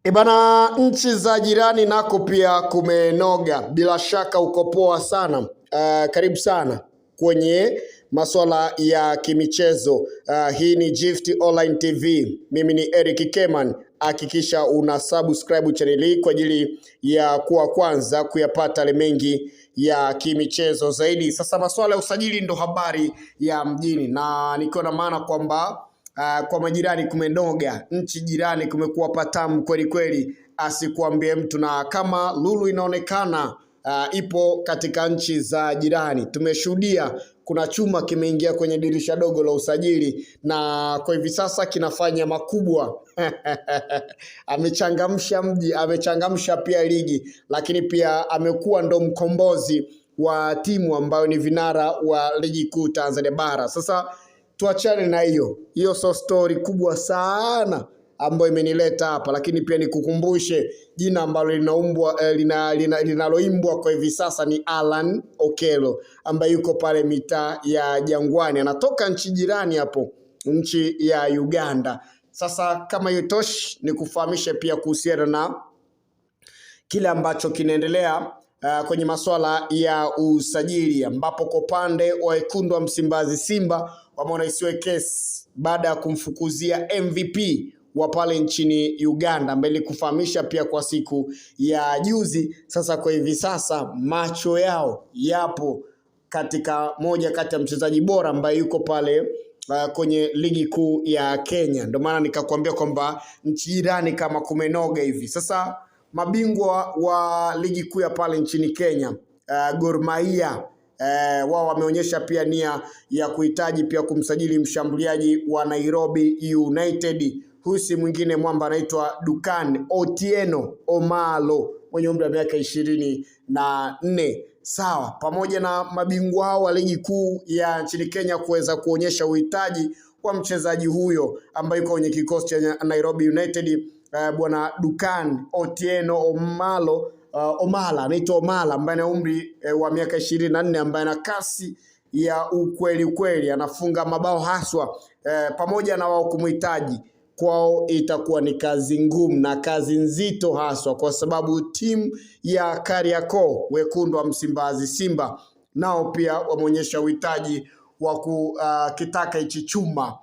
Ebana, nchi za jirani nako pia kumenoga. Bila shaka uko poa sana. Karibu sana kwenye masuala ya kimichezo. Hii ni Gift Online TV. Mimi ni Eric Keman. Hakikisha una subscribe channel hii kwa ajili ya kuwa kwanza kuyapata yale mengi ya kimichezo zaidi. Sasa masuala ya usajili ndo habari ya mjini, na nikiwa na maana kwamba kwa majirani kumenoga, nchi jirani kumekuwa patamu kweli kweli, asikuambie mtu. Na kama lulu inaonekana ipo katika nchi za jirani, tumeshuhudia kuna chuma kimeingia kwenye dirisha dogo la usajili, na kwa hivi sasa kinafanya makubwa. Amechangamsha mji, amechangamsha pia ligi, lakini pia amekuwa ndo mkombozi wa timu ambayo ni vinara wa ligi kuu Tanzania bara. Sasa tuachane na hiyo so story kubwa sana ambayo imenileta hapa, lakini pia nikukumbushe jina ambalo linaloimbwa kwa hivi sasa ni Alan Okello, ambaye yuko pale mitaa ya Jangwani, anatoka nchi jirani hapo, nchi ya Uganda. Sasa kama yutoshi, nikufahamishe pia kuhusiana na kile ambacho kinaendelea kwenye masuala ya usajili, ambapo kwa upande wa wekundu wa Msimbazi Simba wameona isiwe kesi baada ya kumfukuzia MVP wa pale nchini Uganda, ambaye kufahamisha pia kwa siku ya juzi. Sasa kwa hivi sasa macho yao yapo katika moja kati ya mchezaji bora ambaye yuko pale kwenye ligi kuu ya Kenya. Ndio maana nikakwambia kwamba nchi jirani kama kumenoga hivi. Sasa mabingwa wa ligi kuu ya pale nchini Kenya, Gor Mahia, wao wameonyesha pia nia ya kuhitaji pia kumsajili mshambuliaji wa Nairobi United. Huyu si mwingine mwamba, anaitwa Duncan Otieno Omalo mwenye umri wa miaka 24. Sawa, pamoja na mabingwa hao wa ligi kuu ya nchini Kenya kuweza kuonyesha uhitaji wa mchezaji huyo ambaye yuko kwenye kikosi cha Nairobi United, bwana Duncan Otieno Omalo, anaitwa Omala, ambaye ana umri wa miaka 24, ambaye ana kasi ya ukweli, anafunga mabao haswa. Pamoja na wao kumhitaji, kwao itakuwa ni kazi ngumu na kazi nzito haswa, kwa sababu timu ya Kariakoo wekundu wa Msimbazi Simba nao pia wameonyesha uhitaji wa kutaka hichi chuma.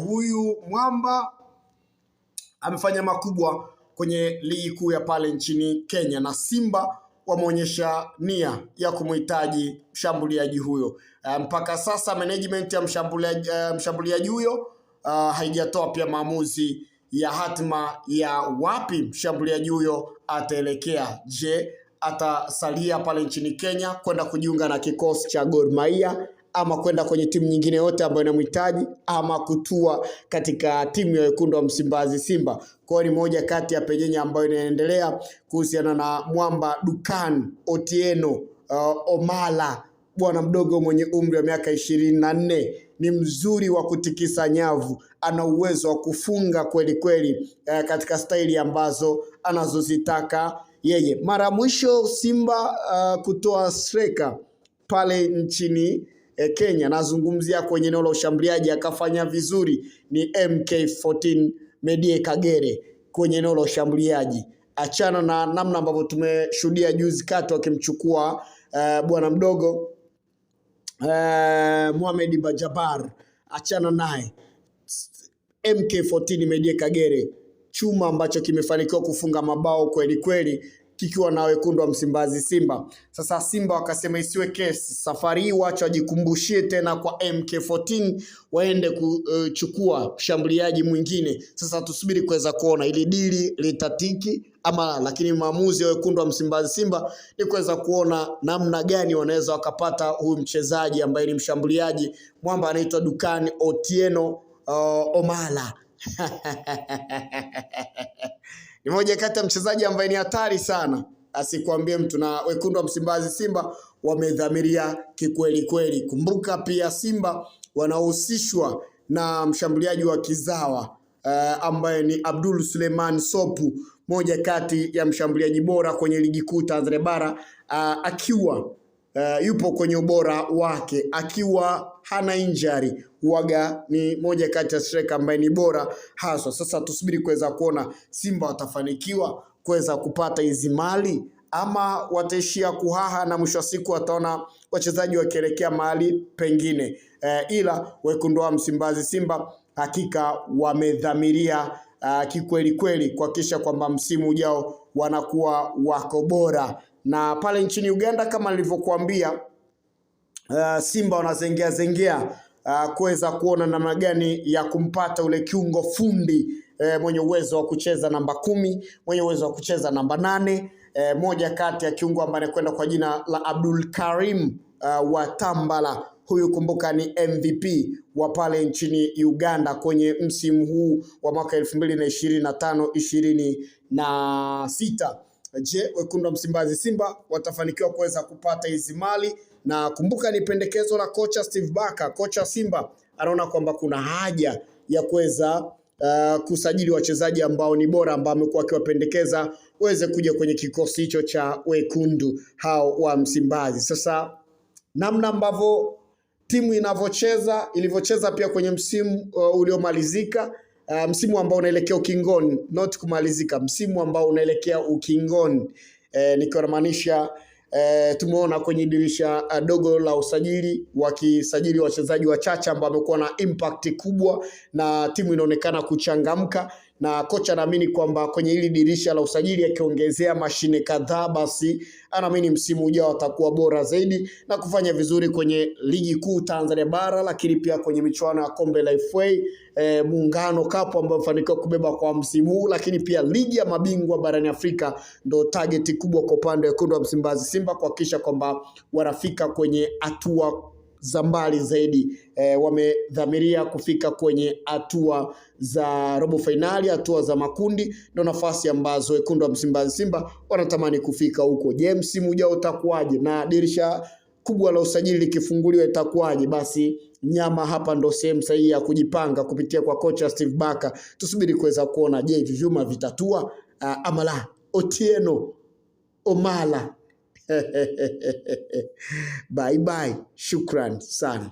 Huyu mwamba amefanya makubwa kwenye ligi kuu ya pale nchini Kenya, na Simba wameonyesha nia ya kumhitaji mshambuliaji huyo. Mpaka sasa management ya mshambuliaji huyo haijatoa pia maamuzi ya hatima ya wapi mshambuliaji huyo ataelekea. Je, atasalia pale nchini Kenya kwenda kujiunga na kikosi cha Gor Mahia, ama kwenda kwenye timu nyingine yote ambayo inamhitaji, ama kutua katika timu ya wekundu wa Msimbazi Simba? Kwa ni moja kati ya pejenya ambayo inaendelea kuhusiana na mwamba Duncan Otieno Omala, bwana mdogo mwenye umri wa miaka 24. Ni mzuri wa kutikisa nyavu, ana uwezo wa kufunga kweli kweli katika staili ambazo anazozitaka yeye. Mara mwisho Simba kutoa striker pale nchini Kenya, nazungumzia kwenye eneo la ushambuliaji akafanya vizuri, ni MK14 Medie Kagere kwenye eneo la ushambuliaji. Achana na namna ambavyo tumeshuhudia juzi kati wakimchukua bwana mdogo Mohamed Bajabar, achana naye. MK14 Medie Kagere, chuma ambacho kimefanikiwa kufunga mabao kweli kweli kikiwa na wekundu wa Msimbazi Simba. Sasa Simba wakasema isiwe kesi, safari hii wacha wajikumbushie tena kwa MK14 waende kuchukua mshambuliaji mwingine. Sasa tusubiri kuweza kuona ili dili litatiki ama, lakini maamuzi ya wekundu wa Msimbazi Simba ni kuweza kuona namna gani wanaweza wakapata huyu mchezaji ambaye ni mshambuliaji mwamba, anaitwa Duncan Otieno Omala. Ni moja kati ya mchezaji ambaye ni hatari sana, asikuambie mtu, na wekundu wa Msimbazi Simba wamedhamiria kikweli kweli. Kumbuka pia Simba wanahusishwa na mshambuliaji wa kizawa ambaye ni Abdul Suleiman Sopu, moja kati ya mshambuliaji bora kwenye ligi kuu Tanzania bara, akiwa yupo kwenye ubora wake, akiwa hana injury huaga ni moja kati ya striker ambaye ni bora haswa. Sasa tusubiri kuweza kuona Simba watafanikiwa kuweza kupata hizi mali ama wataishia kuhaha na mwisho wa siku wataona wachezaji wakielekea mahali pengine. Ila wekundu wa Msimbazi Simba hakika wamedhamiria kikweli kweli kuhakikisha kwamba msimu ujao wanakuwa wako bora. Na pale nchini Uganda kama nilivyokuambia, Simba wanazengea kuweza kuona namna gani ya kumpata ule kiungo fundi mwenye uwezo wa kucheza namba 10, mwenye uwezo wa kucheza namba 8. Moja kati ya kiungo ambaye anakwenda kwa jina la Abdul Karim wa Tambala. Huyu kumbuka ni MVP wa pale nchini Uganda kwenye msimu huu wa mwaka 2025-26. Je, wekundu wa Msimbazi Simba watafanikiwa kuweza kupata hizi mali? Na kumbuka ni pendekezo la kocha Steve Barker. Kocha Simba anaona kwamba kuna haja ya kuweza kusajili wachezaji ambao ni bora, ambao amekuwa akiwapendekeza waweze kuja kwenye kikosi hicho cha wekundu hao wa Msimbazi. Sasa namna ambavyo timu ilivyocheza pia kwenye msimu uliomalizika, msimu ambao unaelekea ukingoni, not kumalizika, msimu ambao unaelekea ukingoni, nikiwa maanisha tumeona kwenye dirisha dogo la usajili wakisajili wachezaji wachache ambao wamekuwa na impact kubwa na timu inaonekana kuchangamka, na kocha anaamini kwamba kwenye hili dirisha la usajili akiongezea mashine kadhaa, basi anaamini msimu ujao atakuwa bora zaidi na kufanya vizuri kwenye ligi kuu Tanzania bara, lakini pia kwenye michuano ya kombe la FA, Muungano Cup ambayo amefanikiwa kubeba kwa msimu huu, lakini pia ligi ya mabingwa barani Afrika ndo target kubwa kwa upande wa wekundu wa Msimbazi Simba, kuhakikisha kwamba wanafika kwenye hatua za mbali zaidi. Wamedhamiria kufika kwenye hatua za robo finali, hatua za makundi, ndio nafasi ambazo wekundu wa Msimbazi Simba wanatamani kufika huko. Je, msimu ujao utakuwaje na dirisha kubwa la usajili likifunguliwa itakuwaje? Basi nyama hapa ndo sehemu sahihi ya kujipanga kupitia kwa kocha Steve Barker. Tusubiri kuweza kuona, je, vyuma vitatua ama la. Otieno Omala bye bye, shukran sana.